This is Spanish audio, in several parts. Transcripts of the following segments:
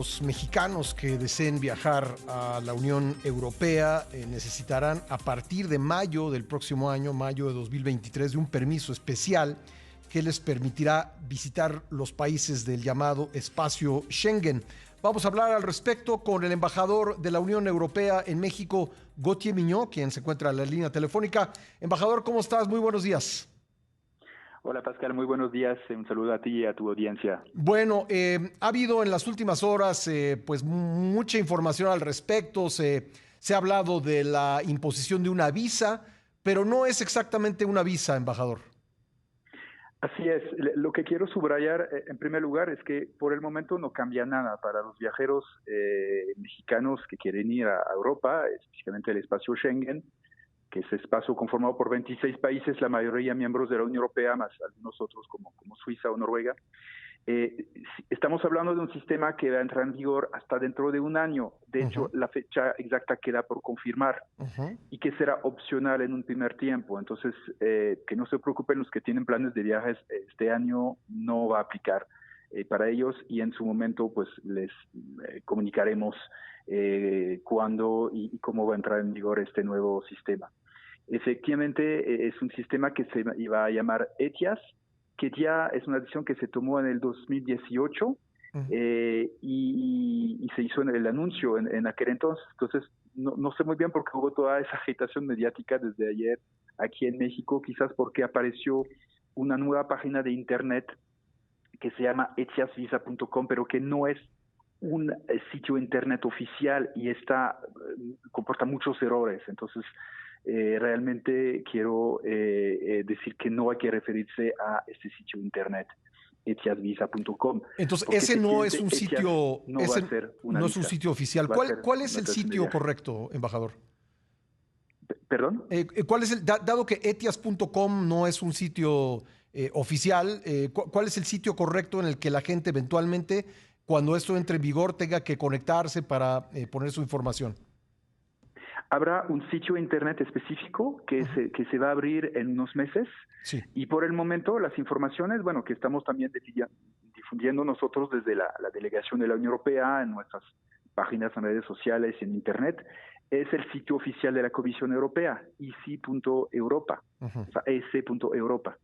Los mexicanos que deseen viajar a la Unión Europea necesitarán a partir de mayo del próximo año, mayo de 2023, de un permiso especial que les permitirá visitar los países del llamado espacio Schengen. Vamos a hablar al respecto con el embajador de la Unión Europea en México, Gauthier Mignot, quien se encuentra en la línea telefónica. Embajador, ¿cómo estás? Muy buenos días. Hola Pascal, muy buenos días. Un saludo a ti y a tu audiencia. Bueno, ha habido en las últimas horas pues mucha información al respecto. Se ha hablado de la imposición de una visa, pero no es exactamente una visa, embajador. Así es. Lo que quiero subrayar en primer lugar es que por el momento no cambia nada para los viajeros mexicanos que quieren ir a Europa, específicamente el espacio Schengen, que es espacio conformado por 26 países, la mayoría miembros de la Unión Europea, más algunos otros como Suiza o Noruega. Estamos hablando de un sistema que va a entrar en vigor hasta dentro de un año. De hecho, la fecha exacta queda por confirmar y que será opcional en un primer tiempo. Entonces, que no se preocupen los que tienen planes de viajes, este año no va a aplicar para ellos y en su momento pues les comunicaremos cuándo y cómo va a entrar en vigor este nuevo sistema. Efectivamente, es un sistema que se iba a llamar ETIAS, que ya es una decisión que se tomó en el 2018 y se hizo el anuncio en aquel entonces. Entonces, no sé muy bien por qué hubo toda esa agitación mediática desde ayer aquí en México, quizás porque apareció una nueva página de internet que se llama etiasvisa.com, pero que no es un sitio internet oficial y comporta muchos errores. Entonces, realmente quiero decir que no hay que referirse a este sitio internet etiasvisa.com. Entonces, ese no es un sitio, no va a ser una no es visa, un sitio oficial. ¿Cuál es el sitio correcto, embajador? ¿Perdón? Dado que etias.com no es un sitio oficial, ¿cuál es el sitio correcto en el que la gente eventualmente, cuando esto entre en vigor, tenga que conectarse para poner su información? Habrá un sitio internet específico que se va a abrir en unos meses. Sí. Y por el momento las informaciones, bueno, que estamos también difundiendo nosotros desde la delegación de la Unión Europea en nuestras páginas en redes sociales y en internet, es el sitio oficial de la Comisión Europea, ec.europa, o sea, ec.europa.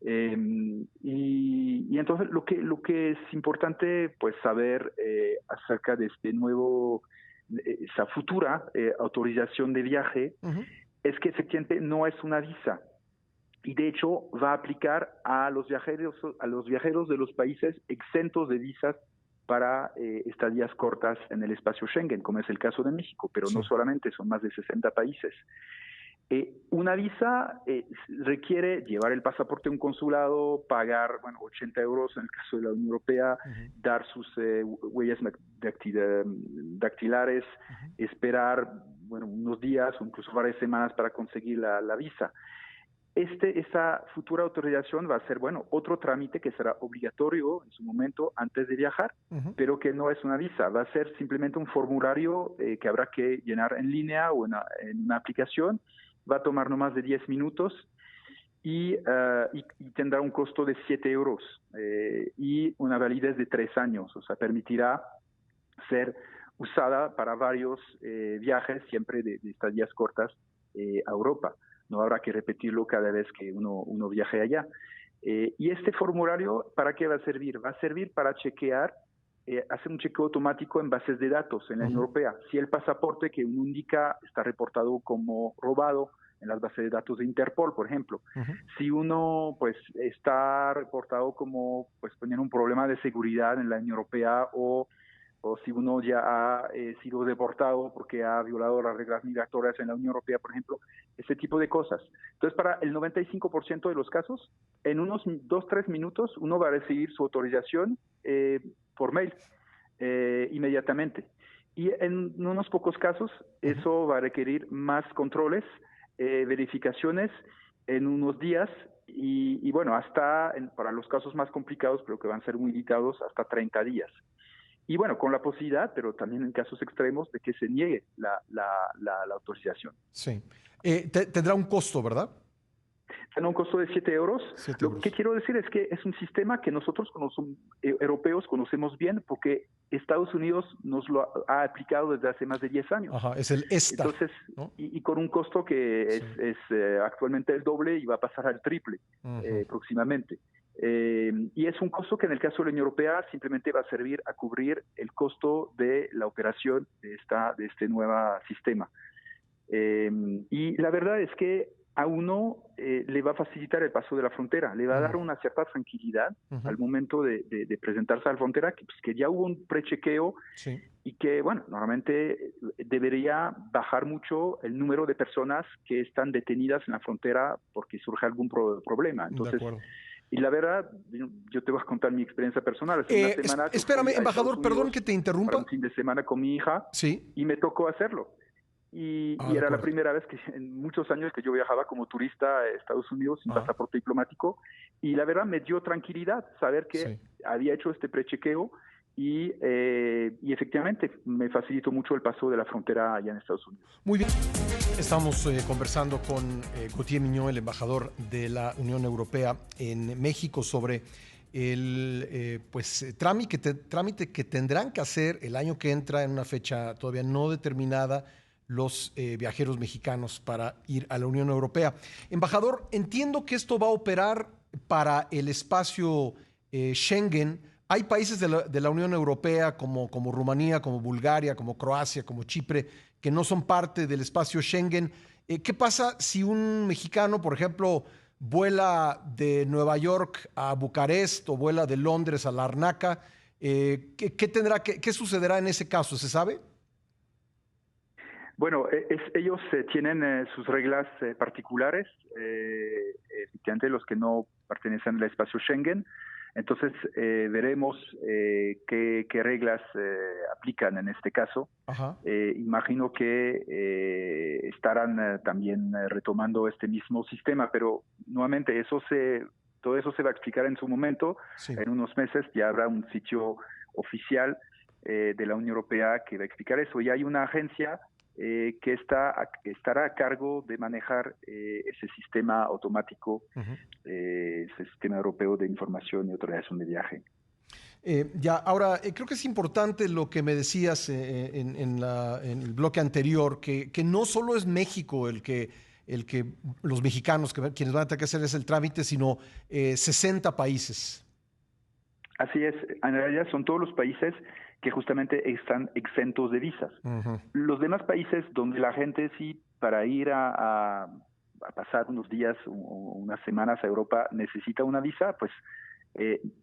Y entonces lo que es importante pues saber acerca de este nuevo esa futura autorización de viaje es que efectivamente no es una visa y de hecho va a aplicar a los viajeros de los países exentos de visas para estadías cortas en el espacio Schengen, como es el caso de México, pero no solamente, son más de 60 países. Una visa requiere llevar el pasaporte a un consulado, pagar 80 euros en el caso de la Unión Europea, dar sus huellas dactilares, esperar unos días o incluso varias semanas para conseguir la visa. Esa futura autorización va a ser, otro trámite que será obligatorio en su momento antes de viajar, pero que no es una visa, va a ser simplemente un formulario que habrá que llenar en línea o en una aplicación. Va a tomar no más de 10 minutos y tendrá un costo de 7 euros y una validez de 3 años. O sea, permitirá ser usada para varios viajes, siempre de estadías cortas a Europa. No habrá que repetirlo cada vez que uno viaje allá. Y este formulario, ¿para qué va a servir? Va a servir para chequear, hacer un chequeo automático en bases de datos en la Unión Europea. Si el pasaporte que uno indica está reportado como robado en las bases de datos de Interpol, por ejemplo. Si uno pues está reportado como pues teniendo un problema de seguridad en la Unión Europea o si uno ya ha sido deportado porque ha violado las reglas migratorias en la Unión Europea, por ejemplo, ese tipo de cosas. Entonces, para el 95% de los casos, en unos 2-3 minutos, uno va a recibir su autorización por mail inmediatamente. Y en unos pocos casos, eso va a requerir más controles, verificaciones en unos días y hasta, para los casos más complicados, pero que van a ser muy limitados, hasta 30 días. Y con la posibilidad, pero también en casos extremos, de que se niegue la autorización. Sí. Tendrá un costo, ¿verdad? Tiene un costo de 7 euros. 7 Lo que euros. quiero decir es que es un sistema que nosotros europeos conocemos bien porque Estados Unidos nos lo ha aplicado desde hace más de 10 años. Ajá, es el ESTA, Entonces, ¿no? y con un costo que Sí. es actualmente el doble y va a pasar al triple próximamente. Y es un costo que en el caso de la Unión Europea simplemente va a servir a cubrir el costo de la operación de este nuevo sistema. Y la verdad es que a uno le va a facilitar el paso de la frontera, le va a dar una cierta tranquilidad al momento de presentarse a la frontera, que ya hubo un prechequeo Sí. y que, bueno, normalmente debería bajar mucho el número de personas que están detenidas en la frontera porque surge algún problema. De Entonces, acuerdo. y la verdad, yo te voy a contar mi experiencia personal. Hace una semana yo Espérame, fui a Estados embajador, perdón Unidos que te para interrumpa. un fin de semana con mi hija Sí. y me tocó hacerlo. Ah, Y de era la acuerdo. primera vez que en muchos años que yo viajaba como turista a Estados Unidos sin Ajá. pasaporte diplomático y la verdad me dio tranquilidad saber que Sí. había hecho este prechequeo y efectivamente me facilitó mucho el paso de la frontera allá en Estados Unidos. Muy bien. Estamos conversando con Gauthier Mignot, el embajador de la Unión Europea en México, sobre el trámite que tendrán que hacer el año que entra en una fecha todavía no determinada los viajeros mexicanos para ir a la Unión Europea. Embajador, entiendo que esto va a operar para el espacio Schengen. Hay países de la Unión Europea como Rumanía, como Bulgaria, como Croacia, como Chipre, que no son parte del espacio Schengen. ¿Qué pasa si un mexicano, por ejemplo, vuela de Nueva York a Bucarest o vuela de Londres a Larnaca? ¿Qué sucederá en ese caso? ¿Se sabe? Bueno, ellos tienen sus reglas particulares, efectivamente los que no pertenecen al espacio Schengen. Entonces veremos qué reglas aplican en este caso. Ajá. Imagino que estarán también retomando este mismo sistema, pero nuevamente todo eso se va a explicar en su momento. Sí. En unos meses ya habrá un sitio oficial de la Unión Europea que va a explicar eso. Y hay una agencia que estará a cargo de manejar ese sistema automático, ese sistema europeo de información y autorización de viaje. Ahora, creo que es importante lo que me decías en el bloque anterior, que no solo es México el que los mexicanos quienes van a tener que hacer ese trámite, sino 60 países. Así es, en realidad son todos los países que justamente están exentos de visas. Los demás países donde la gente sí, para ir a pasar unos días o unas semanas a Europa necesita una visa, pues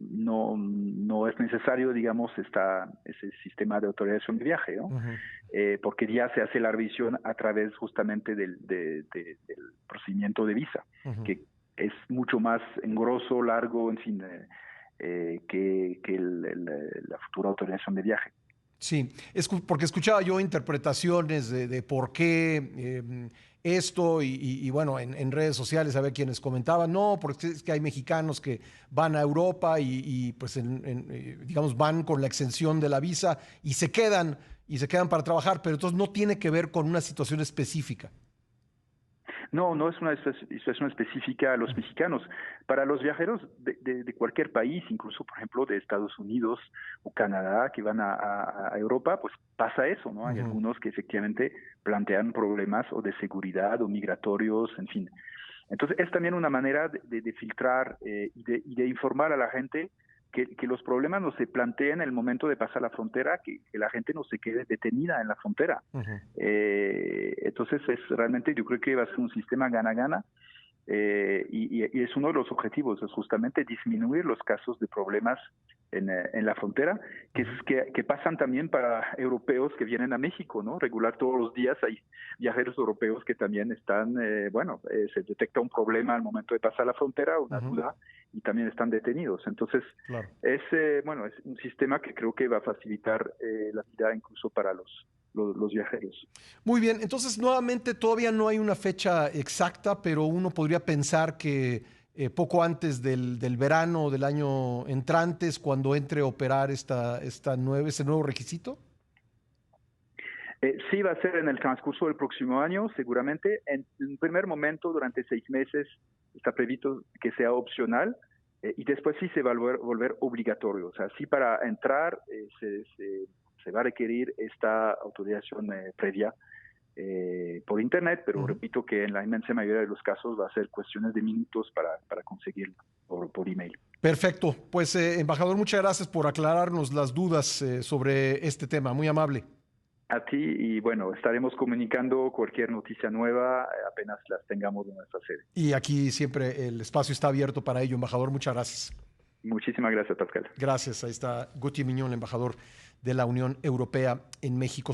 no es necesario, digamos, ese sistema de autorización de viaje, ¿no? Porque ya se hace la revisión a través justamente del procedimiento de visa, que es mucho más engorroso, largo, en fin, que la futura autorización de viaje. Sí, porque escuchaba yo interpretaciones de por qué esto y bueno, en redes sociales había quienes comentaban, no, porque es que hay mexicanos que van a Europa y pues digamos van con la exención de la visa y se quedan para trabajar, pero entonces no tiene que ver con una situación específica. No es una situación específica a los mexicanos. Para los viajeros de cualquier país, incluso, por ejemplo, de Estados Unidos o Canadá, que van a Europa, pues pasa eso, ¿no? Hay algunos que efectivamente plantean problemas o de seguridad o migratorios, en fin. Entonces, es también una manera de filtrar y de informar a la gente que los problemas no se planteen en el momento de pasar la frontera, que la gente no se quede detenida en la frontera. Entonces, realmente yo creo que va a ser un sistema gana-gana y es uno de los objetivos, es justamente disminuir los casos de problemas en la frontera, que pasan también para europeos que vienen a México, ¿no? Regular todos los días hay viajeros europeos que también están, se detecta un problema al momento de pasar la frontera, una duda, y también están detenidos. Entonces, claro. es un sistema que creo que va a facilitar la vida incluso para los viajeros. Muy bien, entonces nuevamente todavía no hay una fecha exacta, pero uno podría pensar que poco antes del verano del año entrante es cuando entre a operar ese nuevo requisito. Sí, va a ser en el transcurso del próximo año, seguramente. En un primer momento, durante 6 meses, está previsto que sea opcional y después sí se va a volver obligatorio. O sea, sí para entrar se va a requerir esta autorización previa por Internet, pero repito que en la inmensa mayoría de los casos va a ser cuestiones de minutos para conseguirlo por email. Perfecto. Pues, embajador, muchas gracias por aclararnos las dudas sobre este tema. Muy amable. A ti y bueno, estaremos comunicando cualquier noticia nueva apenas las tengamos en nuestra sede. Y aquí siempre el espacio está abierto para ello, embajador. Muchas gracias. Muchísimas gracias, Pascal. Gracias. Ahí está Gauthier Mignon, embajador de la Unión Europea en México.